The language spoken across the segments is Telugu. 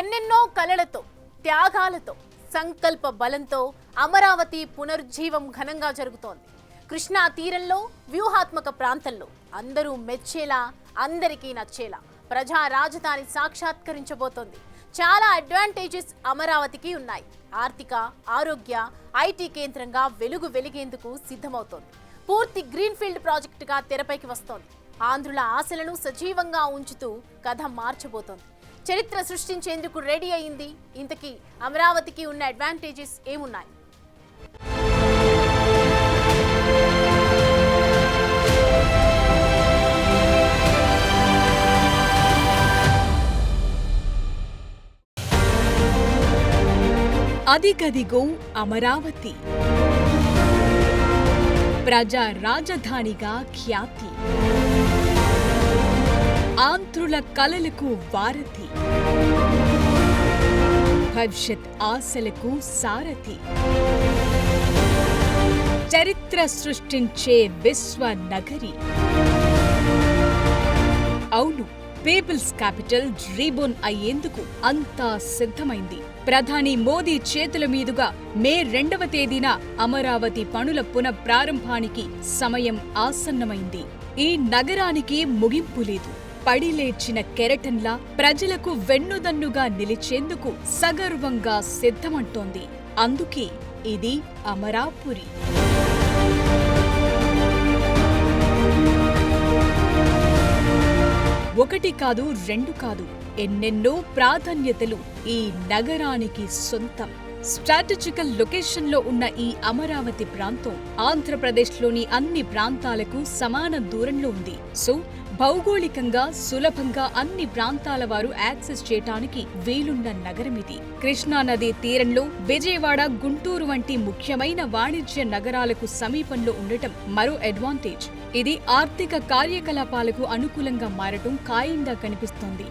ఎన్నెన్నో కలలతో త్యాగాలతో సంకల్ప బలంతో అమరావతి పునరుజ్జీవం ఘనంగా జరుగుతోంది. కృష్ణా తీరంలో వ్యూహాత్మక ప్రాంతంలో అందరూ మెచ్చేలా అందరికీ నచ్చేలా ప్రజా రాజధాని సాక్షాత్కరించబోతోంది. చాలా అడ్వాంటేజెస్ అమరావతికి ఉన్నాయి. ఆర్థిక, ఆరోగ్య, ఐటీ కేంద్రంగా వెలిగేందుకు సిద్ధమవుతోంది. పూర్తి గ్రీన్ఫీల్డ్ ప్రాజెక్టుగా తెరపైకి వస్తోంది. ఆంధ్రుల ఆశలను సజీవంగా ఉంచుతూ కథ మార్చబోతోంది. చరిత్ర సృష్టించేందుకు రెడీ అయింది. ఇంతకీ అమరావతికి ఉన్న అడ్వాంటేజెస్ ఏమున్నాయి? అదిగదిగో అమరావతి, ప్రజా రాజధానిగా ఖ్యాతి, ఆంధ్రుల కలలకు వారధి, భవిష్యత్ ఆశలకు సారథి, చరిత్ర సృష్టించే విశ్వ నగరి. అవును, పీపుల్స్ క్యాపిటల్ రీబోర్న్ అయ్యేందుకు అంతా సిద్ధమైంది. ప్రధాని మోదీ చేతుల మీదుగా మే 2వ తేదీన అమరావతి పనుల పునఃప్రారంభానికి సమయం ఆసన్నమైంది. ఈ నగరానికి ముగింపు లేదు. పడిలేచిన కెరటంలా ప్రజలకు వెన్నుదన్నుగా నిలిచేందుకు సగర్వంగా సిద్ధమంటోంది. అందుకే ఇది అమరాపురి. ఒకటి కాదు, రెండు కాదు, ఎన్నెన్నో ప్రాధాన్యతలు ఈ నగరానికి సొంతం. స్ట్రాటజికల్ లొకేషన్లో ఉన్న ఈ అమరావతి ప్రాంతం ఆంధ్రప్రదేశ్లోని అన్ని ప్రాంతాలకు సమాన దూరంలో ఉంది. సో భౌగోళికంగా సులభంగా అన్ని ప్రాంతాల వారు యాక్సెస్ చేయటానికి వీలున్న నగరమిది. కృష్ణానదీ తీరంలో విజయవాడ, గుంటూరు వంటి ముఖ్యమైన వాణిజ్య నగరాలకు సమీపంలో ఉండటం మరో అడ్వాంటేజ్. ఇది ఆర్థిక కార్యకలాపాలకు అనుకూలంగా మారటం ఖాయంగా కనిపిస్తోంది.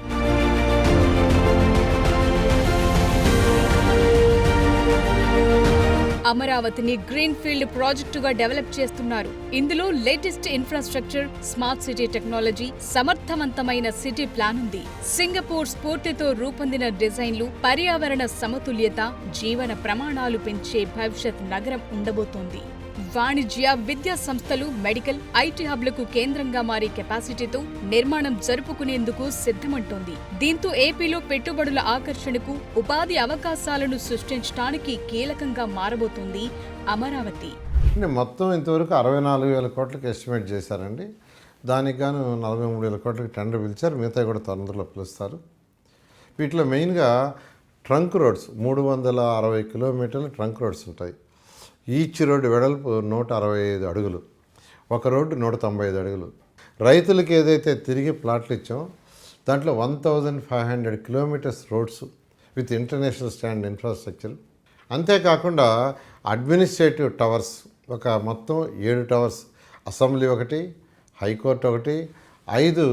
అమరావతిని గ్రీన్ఫీల్డ్ ప్రాజెక్టుగా డెవలప్ చేస్తున్నారు. ఇందులో latest infrastructure, smart city technology, సమర్థవంతమైన సిటీ ప్లాన్ ఉంది. సింగపూర్ స్ఫూర్తితో రూపొందిన డిజైన్లు, పర్యావరణ సమతుల్యత, జీవన ప్రమాణాలు పెంచే భవిష్యత్ నగరం ఉండబోతోంది. వాణిజ్య, విద్యా సంస్థలు, మెడికల్, ఐటీ హబ్లకు కేంద్రంగా మారే కెపాసిటీతో నిర్మాణం జరుపుకునేందుకు సిద్ధమంటోంది. దీంతో ఏపీలో పెట్టుబడుల ఆకర్షణకు, ఉపాధి అవకాశాలను సృష్టించడానికి కీలకంగా మారబోతోంది అమరావతి. మొత్తం ఇంతవరకు 64,000 కోట్లకు ఎస్టిమేట్ చేశారండి. దానికి గాను 43,000 కోట్లకి టెండర్ పిలిచారు. మిగతా కూడా తొందరలో పిలుస్తారు. వీటిలో మెయిన్గా ట్రంక్ రోడ్స్ 360 కిలోమీటర్ల ట్రంక్ రోడ్స్ ఉంటాయి. ఈచ్ రోడ్డు వెడల్పు 165 అడుగులు, ఒక రోడ్డు 195 అడుగులు. రైతులకి ఏదైతే తిరిగి ప్లాట్లు ఇచ్చామో దాంట్లో 1500 kilometres roads with international standard infrastructure. అంతేకాకుండా అడ్మినిస్ట్రేటివ్ టవర్స్ ఒక మొత్తం 7 టవర్స్, అసెంబ్లీ ఒకటి, హైకోర్టు ఒకటి, 5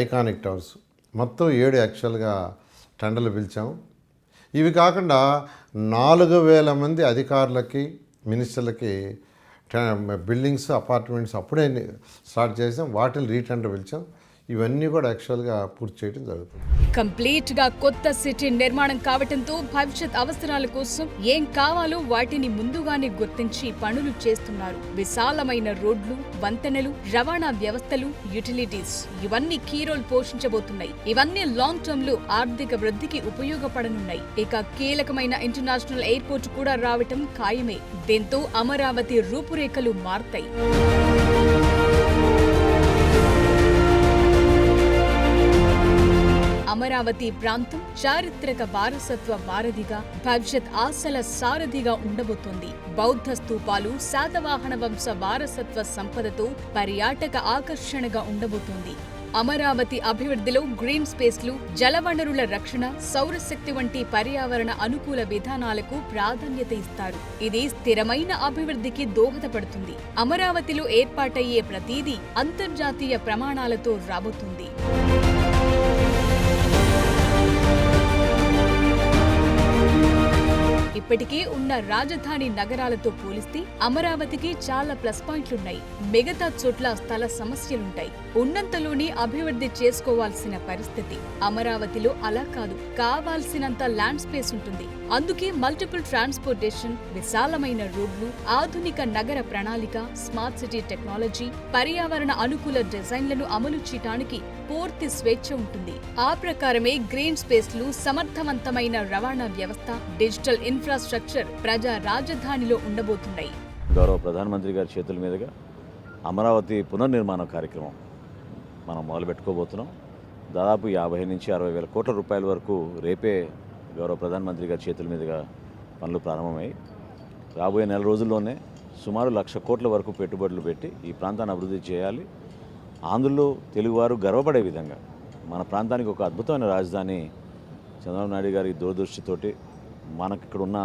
ఐకానిక్ టవర్స్, మొత్తం 7 యాక్చువల్గా టెండర్లు పిలిచాము. ఇవి కాకుండా 4,000 మంది అధికారులకి, మినిస్టర్లకి బిల్డింగ్స్, అపార్ట్మెంట్స్ అప్పుడే స్టార్ట్ చేసాం. వాటిని రీటెండర్ పిలిచాం. ఇవన్నీ కూడా యాక్చువల్గా పూర్తి చేయడం జరుగుతుంది. కంప్లీట్ గా కొత్త సిటీ నిర్మాణం కావటంతో భవిష్యత్ అవసరాల కోసం ఏం కావాలో వాటిని ముందుగానే గుర్తించి పనులు చేస్తున్నారు. విశాలమైన రోడ్లు, వంతెనలు, రవాణా వ్యవస్థలు, యుటిలిటీస్ ఇవన్నీ కీ రోల్ పోషించబోతున్నాయి. ఇవన్నీ లాంగ్ టర్మ్ లో ఆర్థిక వృద్ధికి ఉపయోగపడనున్నాయి. ఇక కీలకమైన ఇంటర్నేషనల్ ఎయిర్పోర్ట్ కూడా రావటం ఖాయమే. దీంతో అమరావతి రూపురేఖలు మారతాయి. అమరావతి ప్రాంతం చారిత్రక వారసత్వ వారధిగా, భవిష్యత్ ఆశల సారథిగా ఉండబోతోంది. బౌద్ధ స్తూపాలు, శాతవాహన వంశ వారసత్వ సంపదతో పర్యాటక ఆకర్షణగా ఉండబోతోంది. అమరావతి అభివృద్ధిలో గ్రీన్ స్పేస్లు, జలవనరుల రక్షణ, సౌరశక్తి వంటి పర్యావరణ అనుకూల విధానాలకు ప్రాధాన్యత ఇస్తారు. ఇది స్థిరమైన అభివృద్ధికి దోహదపడుతుంది. అమరావతిలో ఏర్పాటయ్యే ప్రతిదీ అంతర్జాతీయ ప్రమాణాలతో రాబోతుంది. ఇప్పటికే ఉన్న రాజధాని నగరాలతో పోలిస్తే అమరావతికి చాలా ప్లస్ పాయింట్లున్నాయి. మిగతా చోట్ల స్థల సమస్యలుంటాయి. ఉన్నంతలోనే అభివృద్ధి చేసుకోవాల్సిన పరిస్థితి. అమరావతిలో అలా కాదు, కావాల్సినంత ల్యాండ్ స్పేస్ ఉంటుంది. అందుకే మల్టిపుల్ ట్రాన్స్పోర్టేషన్, విశాలమైన రోడ్లు, ఆధునిక నగర ప్రణాళిక, స్మార్ట్ సిటీ టెక్నాలజీ, పర్యావరణ అనుకూల డిజైన్లను అమలు చేయడానికి పూర్తి స్వేచ్ఛ ఉంటుంది. ఆ ప్రకారమే గ్రీన్ స్పేస్లు, సమర్థవంతమైన రవాణా వ్యవస్థ, డిజిటల్ ఇన్ఫ్రాస్ట్రక్చర్ ప్రజా రాజధానిలో ఉండబోతున్నాయి. గౌరవ ప్రధానమంత్రి గారి చేతుల మీదుగా అమరావతి పునర్నిర్మాణ కార్యక్రమం మనం మొదలుపెట్టుకోబోతున్నాం. దాదాపు 50 నుంచి 60 వేల కోట్ల రూపాయల వరకు రేపే గౌరవ ప్రధానమంత్రి గారి చేతుల మీదుగా పనులు ప్రారంభమయ్యాయి. రాబోయే నెల రోజుల్లోనే సుమారు 1,00,000 కోట్ల వరకు పెట్టుబడులు పెట్టి ఈ ప్రాంతాన్ని అభివృద్ధి చేయాలి. ఆంధ్రులు, తెలుగువారు గర్వపడే విధంగా మన ప్రాంతానికి ఒక అద్భుతమైన రాజధాని చంద్రబాబు నాయుడు గారి దూరదృష్టితోటి మనకి ఇక్కడ ఉన్న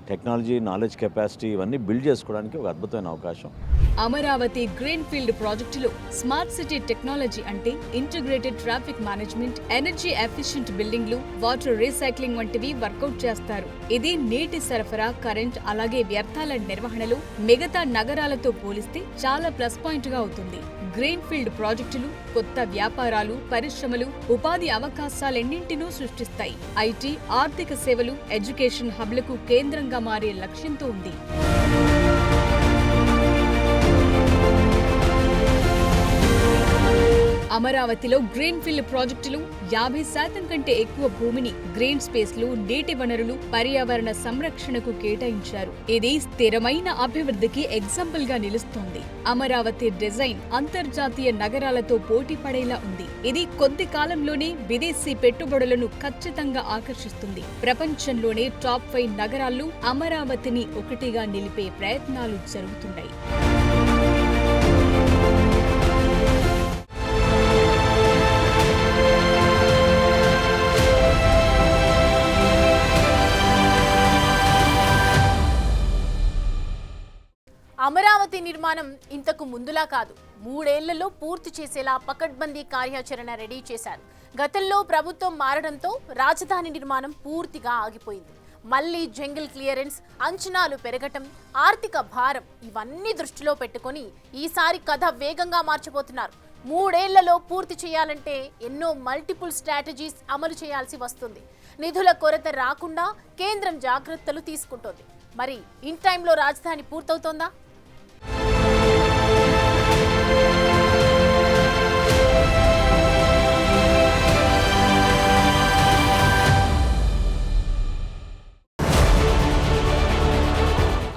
టెక్నాలజీ, నాలెడ్జ్ కెపాసిటీ ఇవన్నీ బిల్డ్ చేసుకోవడానికి ఒక అద్భుతమైన అవకాశం. అమరావతి గ్రీన్ ఫీల్డ్ ప్రాజెక్టులో స్మార్ట్ సిటీ టెక్నాలజీ అంటే integrated traffic management, energy efficient బిల్డింగ్లు, వాటర్ రీసైక్లింగ్ వంటివి వర్కౌట్ చేస్తారు. ఇది నీటి సరఫరా, కరెంట్, అలాగే వ్యర్థాల నిర్వహణలో మిగతా నగరాలతో పోలిస్తే చాలా ప్లస్ పాయింట్ గా అవుతుంది. గ్రీన్ ఫీల్డ్ ప్రాజెక్టులు కొత్త వ్యాపారాలు, పరిశ్రమలు, ఉపాధి అవకాశాలెన్నింటినూ సృష్టిస్తాయి. ఐటీ, ఆర్థిక సేవలు, ఎడ్యుకేషన్ హబ్లకు కేంద్రంగా మారే లక్ష్యంతో ఉంది. అమరావతిలో గ్రీన్ ఫీల్డ్ ప్రాజెక్టులు 50% కంటే ఎక్కువ భూమిని గ్రీన్ స్పేస్లు, నీటి వనరులు, పర్యావరణ సంరక్షణకు కేటాయించారు. ఇది స్థిరమైన అభివృద్ధికి ఎగ్జాంపుల్ గా నిలుస్తోంది. అమరావతి డిజైన్ అంతర్జాతీయ నగరాలతో పోటీ పడేలా ఉంది. ఇది కొద్ది కాలంలోనే విదేశీ పెట్టుబడులను ఖచ్చితంగా ఆకర్షిస్తుంది. ప్రపంచంలోనే టాప్ 5 నగరాల్లో అమరావతిని ఒకటిగా నిలిపే ప్రయత్నాలు జరుగుతున్నాయి. అమరావతి నిర్మాణం ఇంతకు ముందులా కాదు, 3 ఏళ్లలో పూర్తి చేసేలా పకడ్బందీ కార్యాచరణ రెడీ చేశారు. గతంలో ప్రభుత్వం మారడంతో రాజధాని నిర్మాణం పూర్తిగా ఆగిపోయింది. మళ్లీ జంగిల్ క్లియరెన్స్, అంచనాలు పెరగటం, ఆర్థిక భారం ఇవన్నీ దృష్టిలో పెట్టుకొని ఈసారి కథ వేగంగా మార్చబోతున్నారు. 3 ఏళ్లలో పూర్తి చేయాలంటే ఎన్నో మల్టిపుల్ స్ట్రాటజీస్ అమలు చేయాల్సి వస్తుంది. నిధుల కొరత రాకుండా కేంద్రం జాగ్రత్తలు తీసుకుంటోంది. మరి ఇన్ టైంలో రాజధాని పూర్తవుతోందా?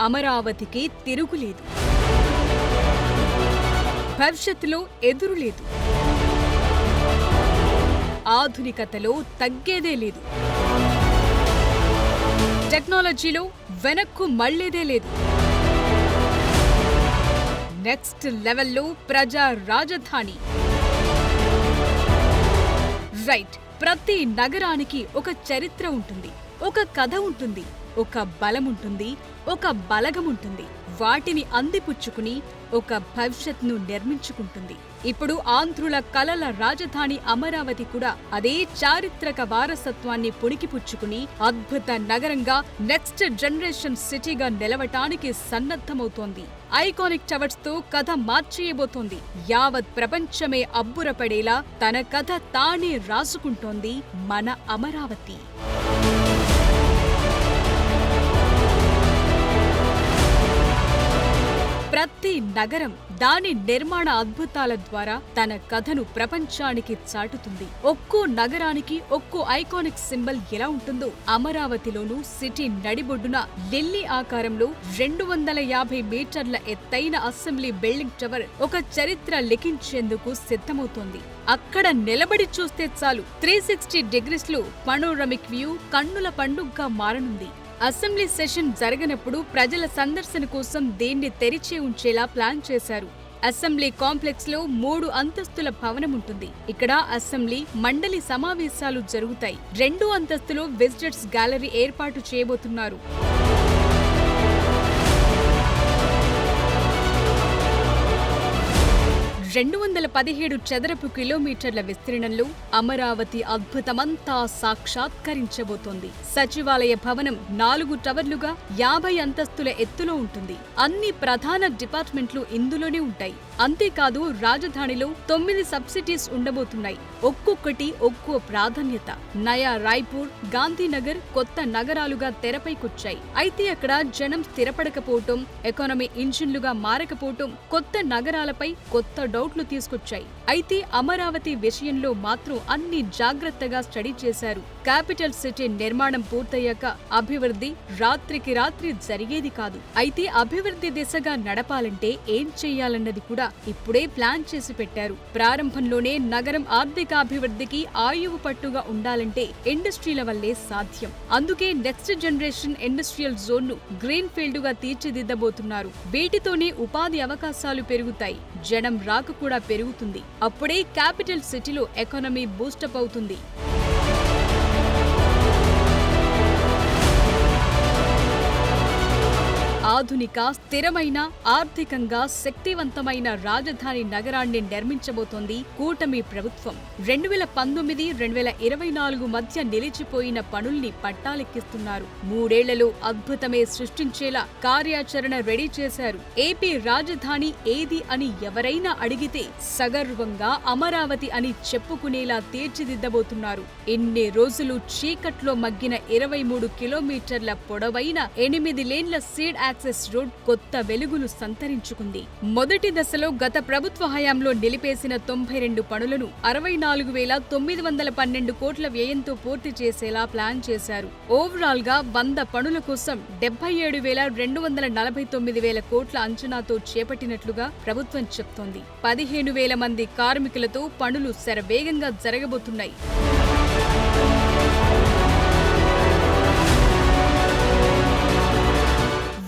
అమరావతికి తిరుగులేదు, భవిష్యత్తులో ఎదురులేదు, ఆధునికతలో తగ్గేదే లేదు, టెక్నాలజీలో వెనక్కు మళ్లేదే లేదు. నెక్స్ట్ లెవెల్లో ప్రజా రాజధాని. రైట్, ప్రతి నగరానికి ఒక చరిత్ర ఉంటుంది, ఒక కథ ఉంటుంది, ఒక బలం ఉంటుంది, ఒక బలగం ఉంటుంది. వాటిని అందిపుచ్చుకుని ఒక భవిష్యత్ను నిర్మించుకుంటుంది. ఇప్పుడు ఆంధ్రుల కలల రాజధాని అమరావతి కూడా అదే చారిత్రక వారసత్వాన్ని పుణికిపుచ్చుకుని అద్భుత నగరంగా, నెక్స్ట్ జనరేషన్ సిటీగా నిలవటానికి సన్నద్ధమవుతోంది. ఐకానిక్ టవర్స్ తో కథ మార్చేయబోతోంది. యావత్ ప్రపంచమే అబ్బురపడేలా తన కథ తానే రాసుకుంటోంది మన అమరావతి. ప్రతి నగరం దాని నిర్మాణ అద్భుతాల ద్వారా తన కథను ప్రపంచానికి చాటుతుంది. ఒక్కో నగరానికి ఒక్కో ఐకానిక్ సింబల్ ఎలా ఉంటుందో అమరావతిలోనూ సిటీ నడిబొడ్డున లిల్లీ ఆకారంలో 250 మీటర్ల ఎత్తైన అసెంబ్లీ బిల్డింగ్ టవర్ ఒక చరిత్ర లిఖించేందుకు సిద్ధమవుతోంది. అక్కడ నిలబడి చూస్తే చాలు 360 డిగ్రీస్లో పనోరమిక్ వ్యూ కన్నుల పండుగగా మారనుంది. అసెంబ్లీ సెషన్ జరగనప్పుడు ప్రజల సందర్శన కోసం దీన్ని తెరిచే ఉంచేలా ప్లాన్ చేశారు. అసెంబ్లీ కాంప్లెక్స్ లో 3 అంతస్తుల భవనం ఉంటుంది. ఇక్కడ అసెంబ్లీ, మండలి సమావేశాలు జరుగుతాయి. 2 అంతస్తులో విజిటర్స్ గ్యాలరీ ఏర్పాటు చేయబోతున్నారు. 217 చదరపు కిలోమీటర్ల విస్తీర్ణంలో అమరావతి అద్భుతమంతా సాక్షాత్కరించబోతోంది. సచివాలయ భవనం 4 టవర్లుగా 50 అంతస్తుల ఎత్తులో ఉంటుంది. అన్ని ప్రధాన డిపార్ట్మెంట్లు ఇందులోనే ఉంటాయి. అంతేకాదు రాజధానిలో 9 సబ్సిటీస్ ఉండబోతున్నాయి. ఒక్కొక్కటి ఒక్కో ప్రాధాన్యత. నయా రాయ్పూర్, గాంధీనగర్ కొత్త నగరాలుగా తెరపైకొచ్చాయి. అయితే అక్కడ జనం స్థిరపడకపోవటం, ఎకానమీ ఇంజిన్లుగా మారకపోవటం కొత్త నగరాలపై కొత్త డౌట్లు తీసుకొచ్చాయి. అయితే అమరావతి విషయంలో మాత్రం అన్ని జాగ్రత్తగా స్టడీ చేశారు. క్యాపిటల్ సిటీ నిర్మాణం పూర్తయ్యాక అభివృద్ధి రాత్రికి రాత్రి జరిగేది కాదు. అయితే అభివృద్ధి దిశగా నడపాలంటే ఏం చెయ్యాలన్నది కూడా ఇప్పుడే ప్లాన్ చేసి పెట్టారు. ప్రారంభంలోనే నగరం ఆర్థికాభివృద్ధికి ఆయువు పట్టుగా ఉండాలంటే ఇండస్ట్రీల వల్లే సాధ్యం. అందుకే నెక్స్ట్ జనరేషన్ ఇండస్ట్రియల్ జోన్ ను గ్రీన్ ఫీల్డ్ గా తీర్చిదిద్దబోతున్నారు. వీటితోనే ఉపాధి అవకాశాలు పెరుగుతాయి, జనం రాక కూడా పెరుగుతుంది. అప్పుడే క్యాపిటల్ సిటీలో ఎకానమీ బూస్టప్ అవుతుంది. ఆధునిక, స్థిరమైన, ఆర్థికంగా శక్తివంతమైన రాజధాని నగరాన్ని నిర్మించబోతోంది కూటమి ప్రభుత్వం. 2019-2024 మధ్య నిలిచిపోయిన పనుల్ని పట్టాలెక్కిస్తున్నారు. 3 ఏళ్లలో అద్భుతమే సృష్టించేలా కార్యాచరణ రెడీ చేశారు. ఏపీ రాజధాని ఏది అని ఎవరైనా అడిగితే సగర్వంగా అమరావతి అని చెప్పుకునేలా తీర్చిదిద్దబోతున్నారు. ఇన్ని రోజులు చీకట్లో మగ్గిన 23 కిలోమీటర్ల పొడవైన 8 లేన్ల సీడ్ యాక్సెస్ రోడ్ కొత్త వెలుగులు సంతరించుకుంది. మొదటి దశలో గత ప్రభుత్వ హయాంలో నిలిపేసిన 92 పనులను 64,912 కోట్ల వ్యయంతో పూర్తి చేసేలా ప్లాన్ చేశారు. ఓవరాల్ గా 100 పనుల కోసం 77,249,000 కోట్ల అంచనాతో చేపట్టినట్లుగా ప్రభుత్వం చెప్తోంది. 15,000 మంది కార్మికులతో పనులు శరవేగంగా జరగబోతున్నాయి.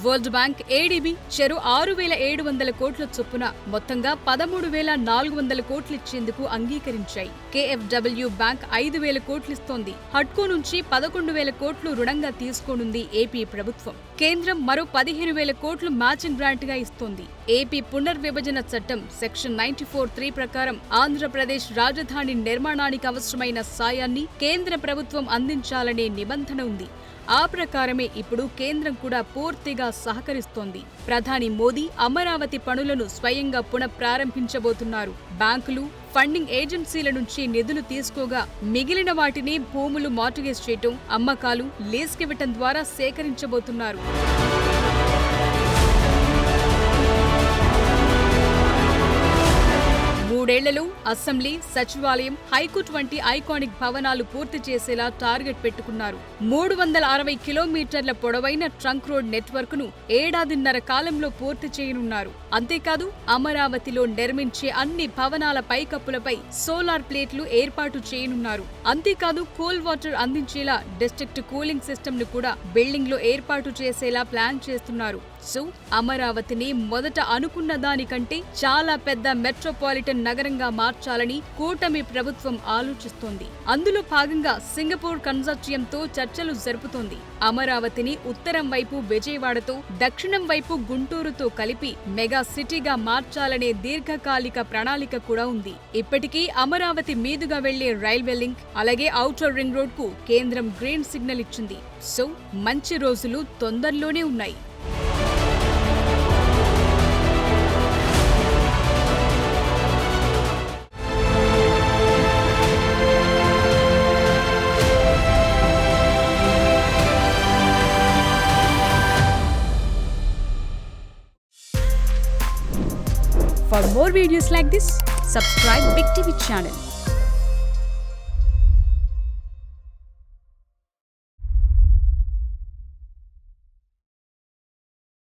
వరల్డ్ బ్యాంక్, ఏడీబీ చెరు 6,700 కోట్ల చొప్పున మొత్తంగా 13,400 కోట్లిచ్చేందుకు అంగీకరించాయి. కేఎఫ్డబ్ల్యూ బ్యాంక్ 5,000 కోట్లిస్తోంది. హడ్కో నుంచి 11,000 కోట్లు రుణంగా తీసుకోనుంది ఏపీ ప్రభుత్వం. కేంద్రం మరో 15,000 కోట్లు మ్యాచింగ్ గ్రాంట్ గా ఇస్తోంది. ఏపీ పునర్విభజన చట్టం సెక్షన్ 94(3) ప్రకారం ఆంధ్రప్రదేశ్ రాజధాని నిర్మాణానికి అవసరమైన సాయాన్ని కేంద్ర ప్రభుత్వం అందించాలనే నిబంధన ఉంది. ఆ ప్రకారమే ఇప్పుడు కేంద్రం కూడా పూర్తిగా సహకరిస్తోంది. ప్రధాని మోదీ అమరావతి పనులను స్వయంగా పునఃప్రారంభించబోతున్నారు. బ్యాంకులు, ఫండింగ్ ఏజెన్సీల నుంచి నిధులు తీసుకోగా మిగిలిన వాటిని భూములు మార్టిగేజ్ చేయటం, అమ్మకాలు, లీజ్కివ్వటం ద్వారా సేకరించబోతున్నారు. 3 ఏళ్లలో అసెంబ్లీ, సచివాలయం, హైకోర్టు వంటి ఐకానిక్ భవనాలు పూర్తి చేసేలా టార్గెట్ పెట్టుకున్నారు. 360 కిలోమీటర్ల పొడవైన ట్రంక్ రోడ్ నెట్వర్క్ ను ఏడాదిన్నర కాలంలో పూర్తి చేయనున్నారు. అంతేకాదు అమరావతిలో నిర్మించే అన్ని భవనాల పైకప్పులపై సోలార్ ప్లేట్లు ఏర్పాటు చేయనున్నారు. అంతేకాదు కూల్ వాటర్ అందించేలా డిస్ట్రిక్ట్ కూలింగ్ సిస్టమ్ ను కూడా బిల్డింగ్ లో ఏర్పాటు చేసేలా ప్లాన్ చేస్తున్నారు. సో అమరావతిని మొదట అనుకున్న దానికంటే చాలా పెద్ద మెట్రోపాలిటన్ నగరంగా మార్చాలని కూటమి ప్రభుత్వం ఆలోచిస్తోంది. అందులో భాగంగా సింగపూర్ కన్సార్టియంతో చర్చలు జరుపుతోంది. అమరావతిని ఉత్తరం వైపు విజయవాడతో, దక్షిణం వైపు గుంటూరుతో కలిపి మెగా సిటీగా మార్చాలనే దీర్ఘకాలిక ప్రణాళిక కూడా ఉంది. ఇప్పటికీ అమరావతి మీదుగా వెళ్లే రైల్వే లింక్, అలాగే ఔటర్ రింగ్ రోడ్ కు కేంద్రం గ్రీన్ సిగ్నల్ ఇచ్చింది. సో మంచి రోజులు తొందరలోనే ఉన్నాయి. For more videos like this, subscribe Big TV channel.